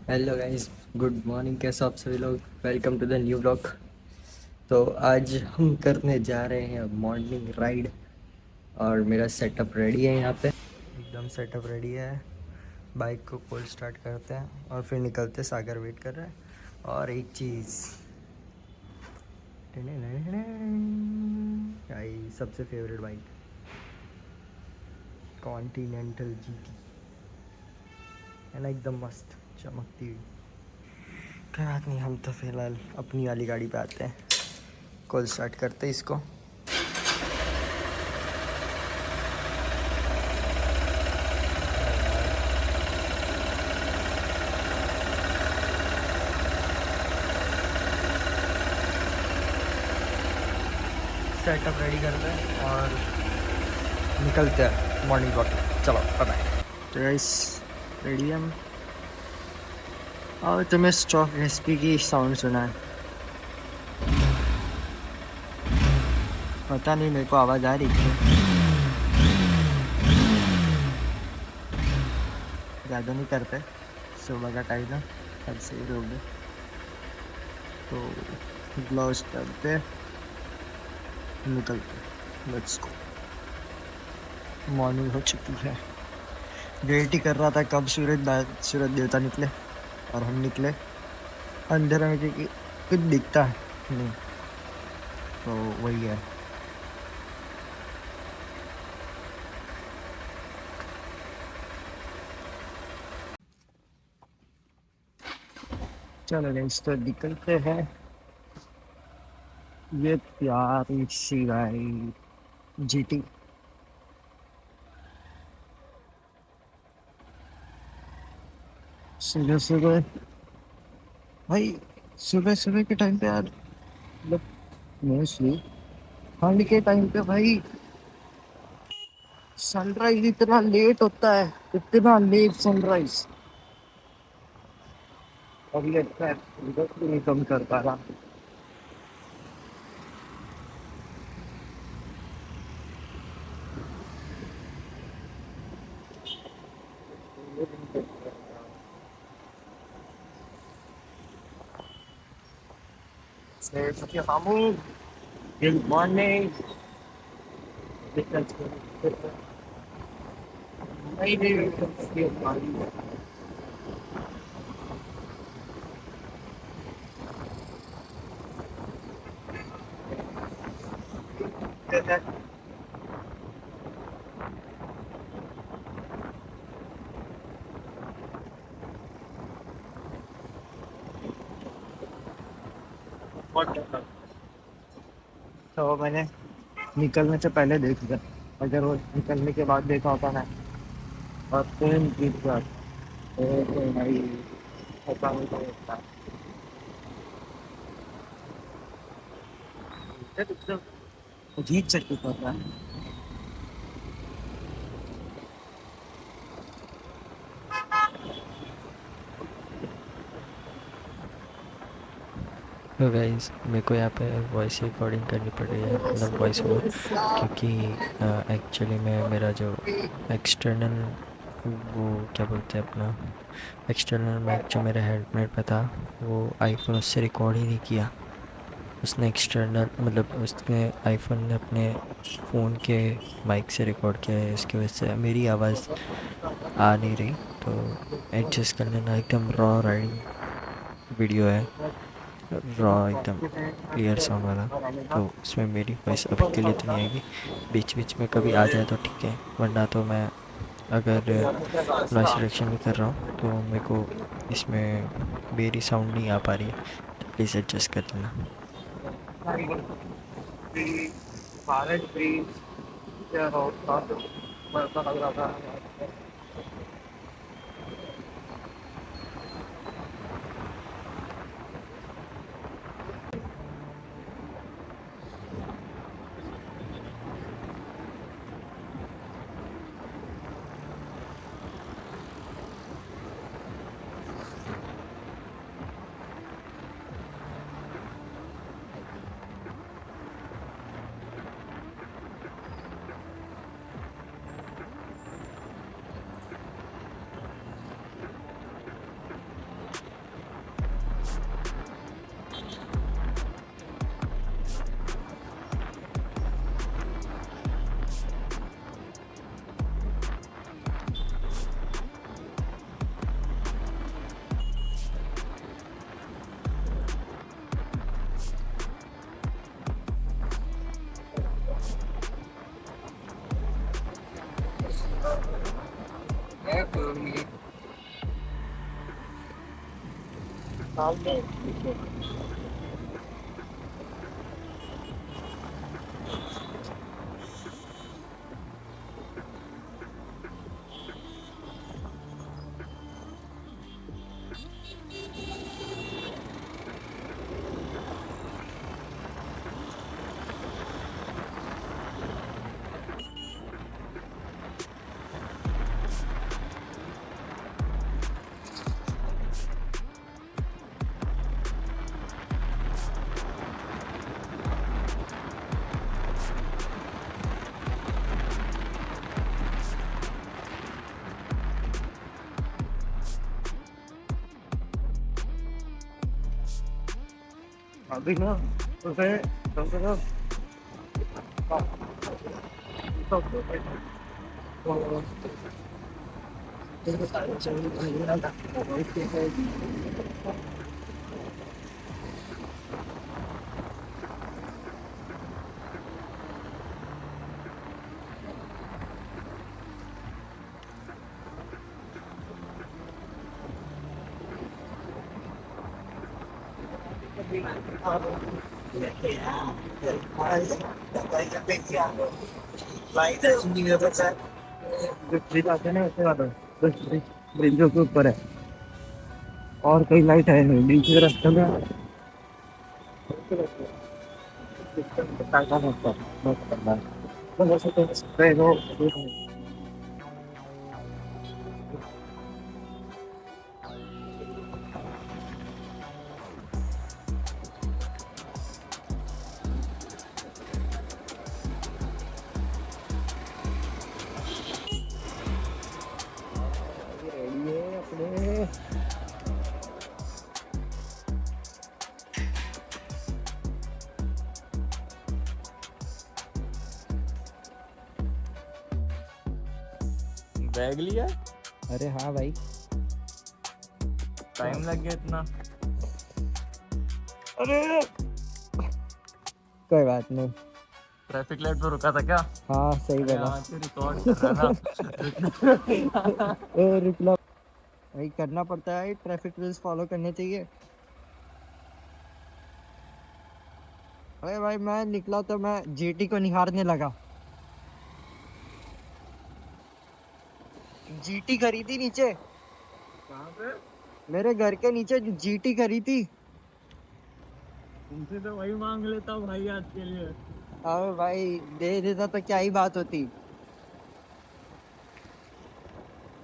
Hello guys, good morning. कैसे हो आप सभी लोग? Welcome to the new blog. तो आज हम करने जा रहे हैं मॉर्निंग राइड और मेरा सेटअप रेडी है। यहाँ पे एकदम सेटअप रेडी है। बाइक को कोल्ड स्टार्ट करते हैं और फिर निकलते। सागर वेट कर रहा है। और एक चीज़, भाई सबसे फेवरेट बाइक कॉन्टिनेंटल जीटी है ना, एकदम मस्त चमकती हुई। कोई बात नहीं, हम तो फिलहाल अपनी वाली गाड़ी पे आते हैं। कोल्ड स्टार्ट करते हैं इसको। सेटअप रेडी करते हैं और निकलते हैं मॉर्निंग वॉक। चलो बाय बाय। तो गाइस रेडी हम। और तुम्हें स्टॉक रेसिपी की साउंड सुना है? पता नहीं, मेरे को आवाज़ आ रही है। ज़्यादा नहीं करते, सुबह का टाइम है, कल से ही रहोगे तो ग्लव्स पहनते निकलते। Let's go. मॉर्निंग हो चुकी है। वेट ही कर रहा था कब सूरज देवता निकले, और हम निकले अंधेरा में, क्योंकि कुछ दिखता नहीं। तो वही है। चलो गाइस, तो निकलते हैं। ये प्यारी सी गाड़ी जीटी। सुबह सुबह भाई, सुबह सुबह के टाइम पे यार, मतलब मोस्टली ठंड के टाइम पे भाई सनराइज इतना लेट होता है, इतना लेट सनराइज। अभी लगता है उधर भी नहीं कम कर पा रहा। Good morning. तो मैंने निकलने से पहले देख लिया। अगर वो निकलने के बाद देखा होता ना, और ट्रेन जीत गया तो भाई पता नहीं होता। जीत सकती पता है। तो गाइस, मेरे को यहाँ पे वॉइस रिकॉर्डिंग करनी पड़ रही है, मतलब वॉइस ओवर, क्योंकि एक्चुअली में मेरा जो एक्सटर्नल, वो क्या बोलते हैं अपना, एक्सटर्नल माइक जो मेरे हेडमेट पे था, वो आईफोन उससे रिकॉर्ड ही नहीं किया। उसने एक्सटर्नल, मतलब उसने आईफोन ने अपने फ़ोन के माइक से रिकॉर्ड किया है। इसकी वजह से मेरी आवाज़ आ नहीं रही। तो एडजस्ट कर लेना। एकदम रॉ राइडिंग वीडियो है, रॉ एकदम क्लियर साउंड वाला। तो उसमें मेरी वॉइस अभी के लिए तो नहीं आएगी। बीच बीच में कभी आ जाए तो ठीक है, वरना तो मैं, अगर नॉइस रिडक्शन भी कर रहा हूँ तो मेरे को इसमें मेरी साउंड नहीं आ पा रही है, तो प्लीज़ एडजस्ट कर देना। अभी ना उसे कम से कम ब्रिज आते हैं ना वैसे वाला ब्रिज ब्रिजों के ऊपर है और कई लाइट है नहीं बीच में रास्ते में अपने बैग लिया? अरे हाँ भाई टाइम लग गया इतना? अरे कोई बात नहीं ट्रैफिक लाइट पे रुका था क्या? हाँ सही अरे बोला हाँ, तो रिकॉर्ड कर रहा ना। रुक लो भाई करना पड़ता है ट्रैफिक रूल्स फॉलो करने चाहिए अरे भाई मैं निकला तो मैं जीटी को निहारने लगा जीटी खरीदी नीचे कहाँ पे? मेरे घर के नीचे जीटी खरीदी तुमसे तो वही मांग लेता हूँ भाई आज के लिए। अब भाई दे देता तो क्या ही बात होती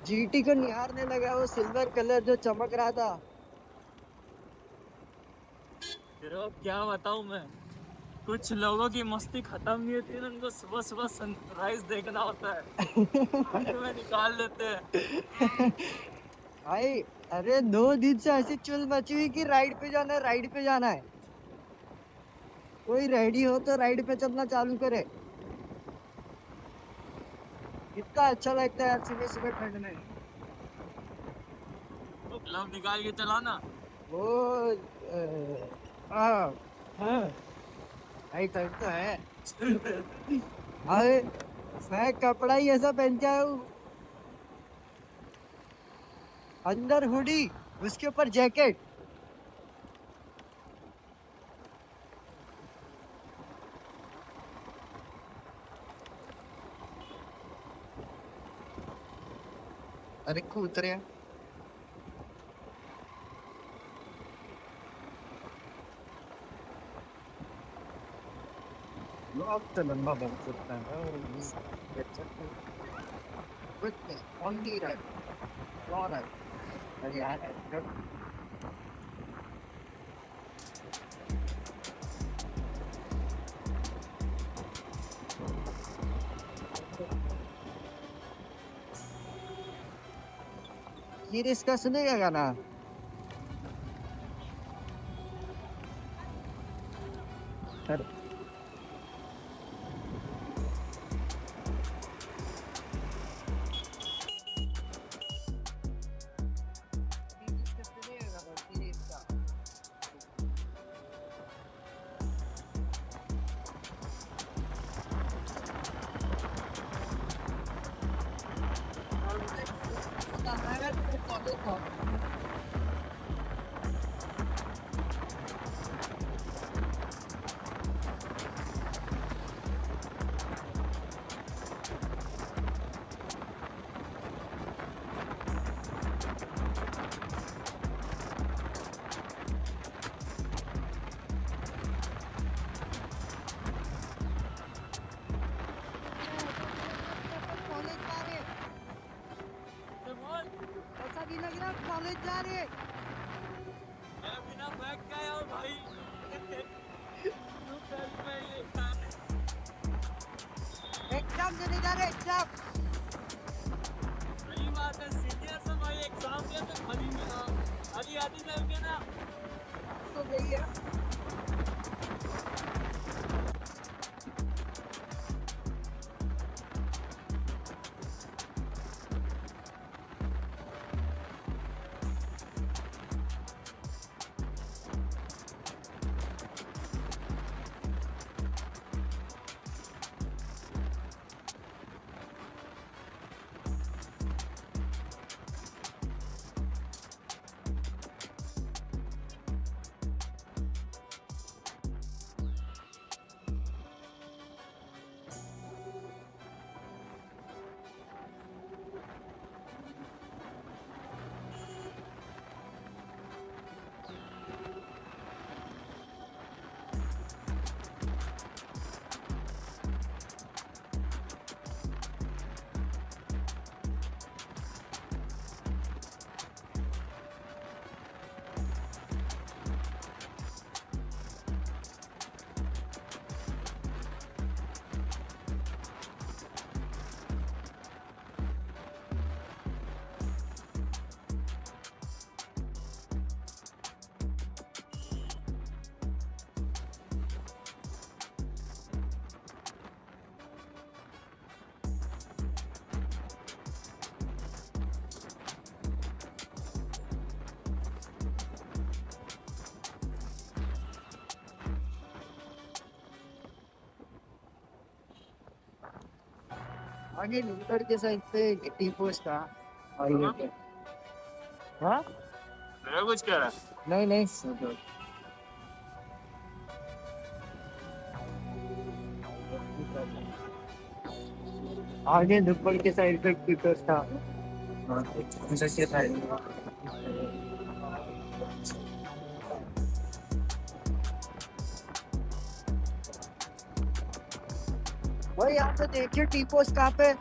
जीटी को निहारने लगा वो सिल्वर कलर जो चमक रहा था फिर अब क्या बताऊँ मैं? कुछ लोगों की मस्ती खत्म नहीं होती है, उनको सुबह सुबह सनराइज देखना होता है। में निकाल लेते हैं। भाई अरे 2 दिन से ऐसी चुल मची हुई कि राइड पे जाना है राइड पे जाना है कोई रेडी हो तो राइड पे चलना चालू करे कितना अच्छा लगता है यार सुबह सुबह ठंड में तो ग्लव निकाल के चलाना। वो हाँ हाँ भाई ठंड तो है अरे मैं कपड़ा ही ऐसा पहन के आया हूँ अंदर हुडी उसके ऊपर जैकेट अरे खूब उतरे अब तो लंबा बहुत सकता है only right all right अरे यार ये इसका सुनेगा गाना सर आती सबके ना। तो सही है। आगे नीलगढ़ के साइड पे टी पोस्ट था। और ये क्या? हाँ मेरा कुछ कह रहा है। नहीं नहीं, आगे नुक्कड़ के साइड पे टी पोस्ट था। हाँ, उधर के साइड में। भाई यहाँ पे देखिए टी पोस्ट कहाँ पे।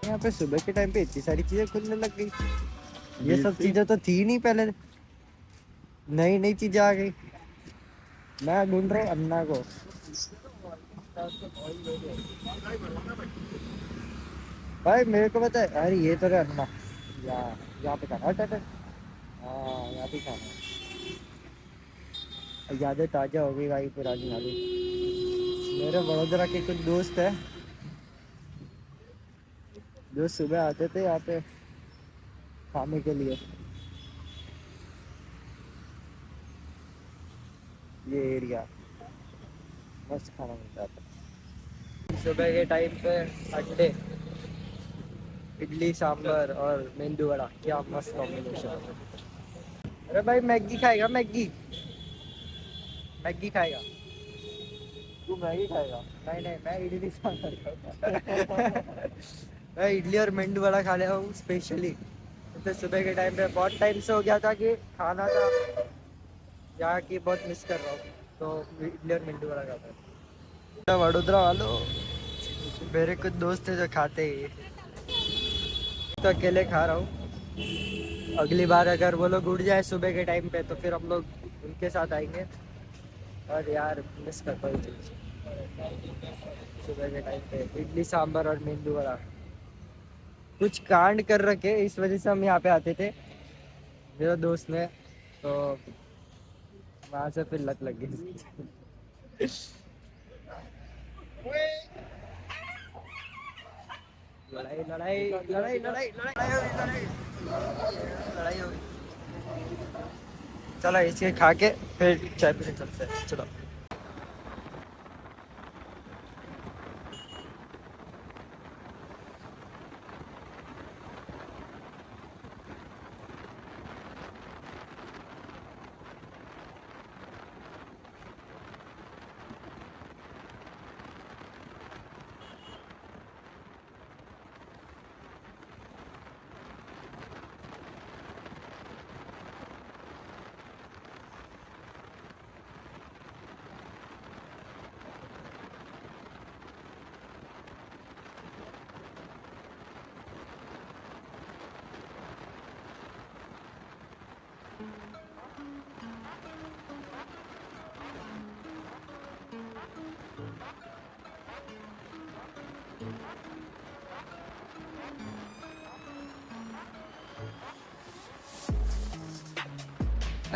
यहाँ पे सुबह के टाइम पे इतनी सारी चीजें खुलने लग गई। ये सब चीजें तो थी नहीं पहले, नई नई चीजें आ गई। मैं ढूंढ रहा हूँ अन्ना को। भाई मेरे को पता है, अरे ये तो रे अन्ना। यहाँ पे खाना है। हाँ यहाँ पे खाना है। यादें ताजा हो गई भाई, पुरानी वाली। मेरे वडोदरा के कुछ दोस्त है जो सुबह आते थे यहाँ पे खाने के लिए। ये एरिया मस्त खाना मिलता था सुबह के टाइम पे। अंडे, इडली सांभर और मेंदू वड़ा, क्या मस्त कॉम्बिनेशन। अरे भाई मैगी खाएगा? मैगी मैगी खाएगा? तू मैगी खाएगा? नहीं नहीं, मैं इडली सांभर खाऊंगा। मैं इडली और मेंदू वड़ा खा लिया हूँ स्पेशली। तो सुबह के टाइम पे बहुत टाइम से हो गया था कि खाना था यहाँ की, बहुत मिस कर रहा हूँ। तो इडली और मेंदू वड़ा खाता है। वडोदरा वालों, मेरे कुछ दोस्त है जो खाते ही, तो अकेले खा रहा हूँ। अगली बार अगर वो लोग उठ जाए सुबह के टाइम पे तो फिर हम लोग उनके साथ आएंगे। और यार मिस करता हूँ चीज़ सुबह के टाइम पे, इडली सांभर और मेंदू वड़ा। कुछ कांड कर रखे इस वजह से हम यहाँ पे आते थे मेरे दोस्त ने, तो वहाँ से फिर लत लग गई। लड़ाई लड़ाई लड़ाई लड़ाई लड़ाई लड़ाई होगी। चलो इसे खा के फिर चाय पीने चलते हैं, चलो।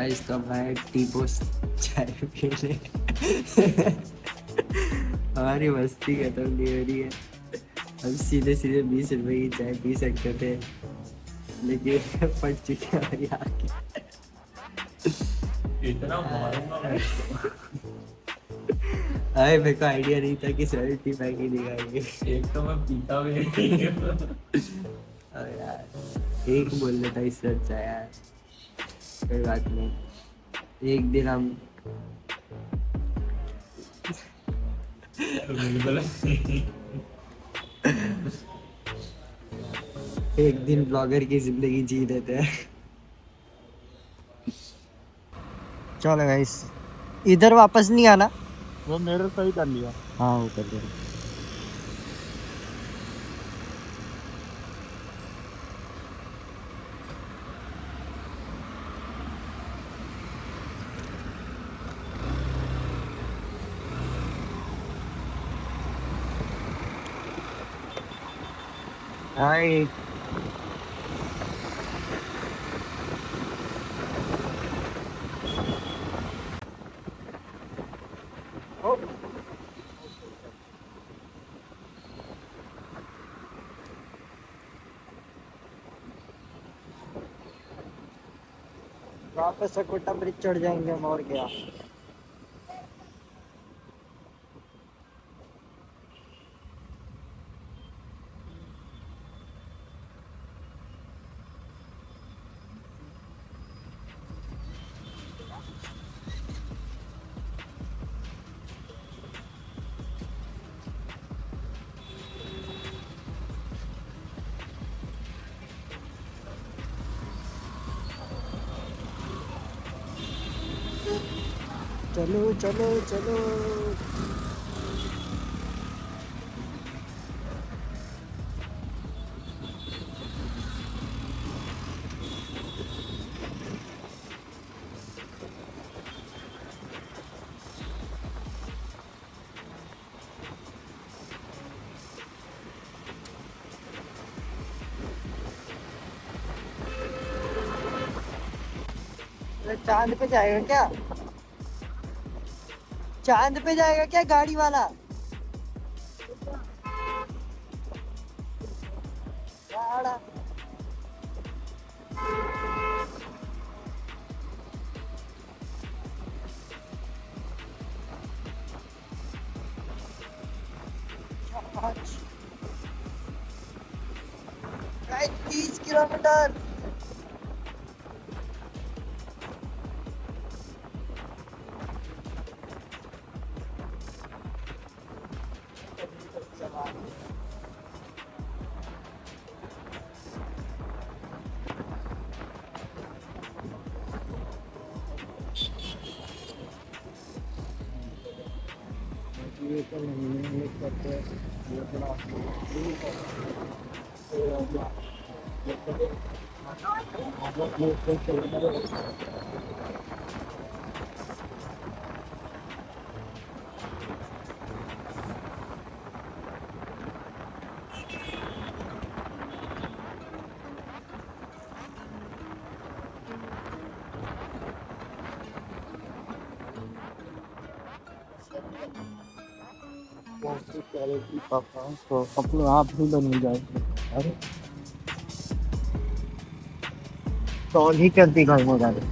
इसका भाई टी पोस्ट चाय पीने हमारी मस्ती खत्म नहीं हो रही है। हम सीधे सीधे 20 रुपए की चाय पी सकते थे, लेकिन फट चुकी है हमारी आँखें। इतना मारूंगा मैं इसको। अरे मेरे को आइडिया नहीं था कि 75 की दिखाएंगे। एक तो मैं पीता भी नहीं हूँ। अरे यार एक बोल लेता इससे अच्छा यार, कोई बात नहीं। एक दिन हम बिल्कुल। एक दिन ब्लॉगर की जिंदगी जी लेते हैं। चलो गाइस, इधर वापस नहीं आना। वो मेरे सही कर लिया। हाँ वो कर दे। हाय वापस से कोटा ब्रिज चढ़ जाएंगे हम, और क्या। चलो चलो चलो। चांद पे जाएगा क्या? चांद पे जाएगा क्या गाड़ी वाला? गाड़ा। Guys 30 kilometre. तो अपने आप ही बन जाएंगे। अरे तो ही करती घर में गाड़ी।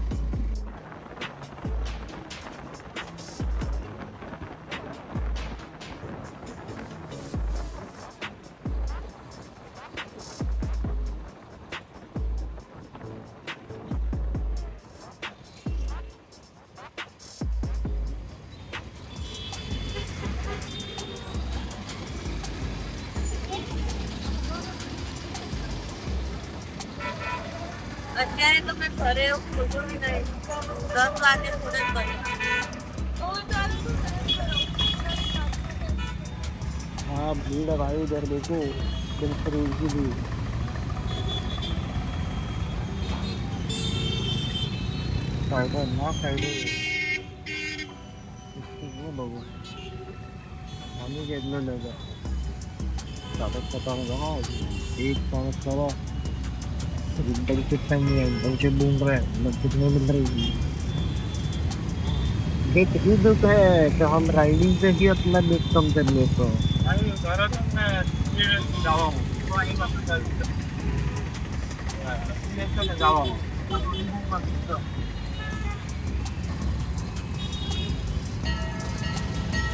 અત્યારે તો મેં ઘરે એવું ખોટું બી નહીં 10 વાગે થોડે જ બને हाँ भीड़ है भाई, इधर देखो बिल्कुल की भीड़। साइड ना साइड वो बघू आम्ही घेतलो लोक साधत पता एक पाँच करो इंटर्नशिप टाइम में इंटर्नशिप ढूंढ रहे हैं मतलब कितने मिल रही देख ही दुख है तो हम राइडिंग पे भी अपना वेट कम कर लेते हैं अरे घर में ये जावा हूँ तो आई मत कर ये तो जावा हूँ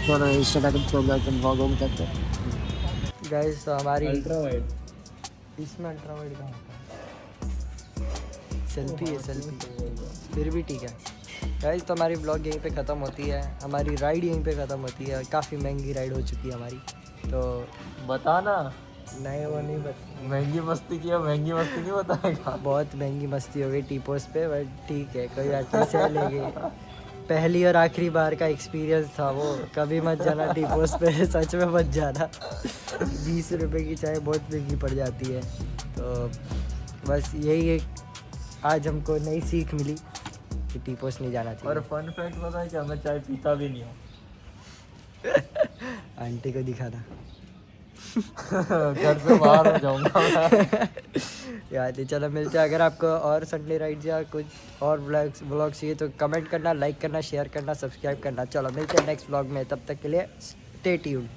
चलो इससे तक प्रोग्राम वॉगम करते हैं गाइस हमारी अल्ट्रा वाइड इसमें अल्ट्रा वाइड कहाँ होता है सेल्फी है सेल्फी फिर भी ठीक है गाइस तो हमारी ब्लॉग यहीं पे ख़त्म होती है हमारी राइड यहीं पे ख़त्म होती है काफ़ी महंगी राइड हो चुकी है हमारी तो बता ना नए वो नहीं बस महंगी मस्ती किया महंगी मस्ती नहीं बताएगा बहुत महंगी मस्ती हो गई टीपोस पे बट ठीक है कोई बात नहीं सह लेंगे पहली और आखिरी बार का एक्सपीरियंस था वो कभी मत जाना टीपोस पे सच में मत जाना 20 रुपए की चाय बहुत महंगी पड़ जाती है तो बस यही एक आज हमको नई सीख मिली कि टीपोस नहीं जाना और चाहिए फन फैक्ट पता है क्या मैं चाय पीता भी नहीं हूँ आंटी को दिखाना घर से बाहर हो जाऊंगा मैं। यार नहीं चलो मिलते हैं अगर आपको और संडे राइड या कुछ और व्लॉग चाहिए तो कमेंट करना लाइक करना शेयर करना सब्सक्राइब करना चलो मिलते हैं नेक्स्ट व्लॉग में तब तक के लिए स्टे ट्यून्ड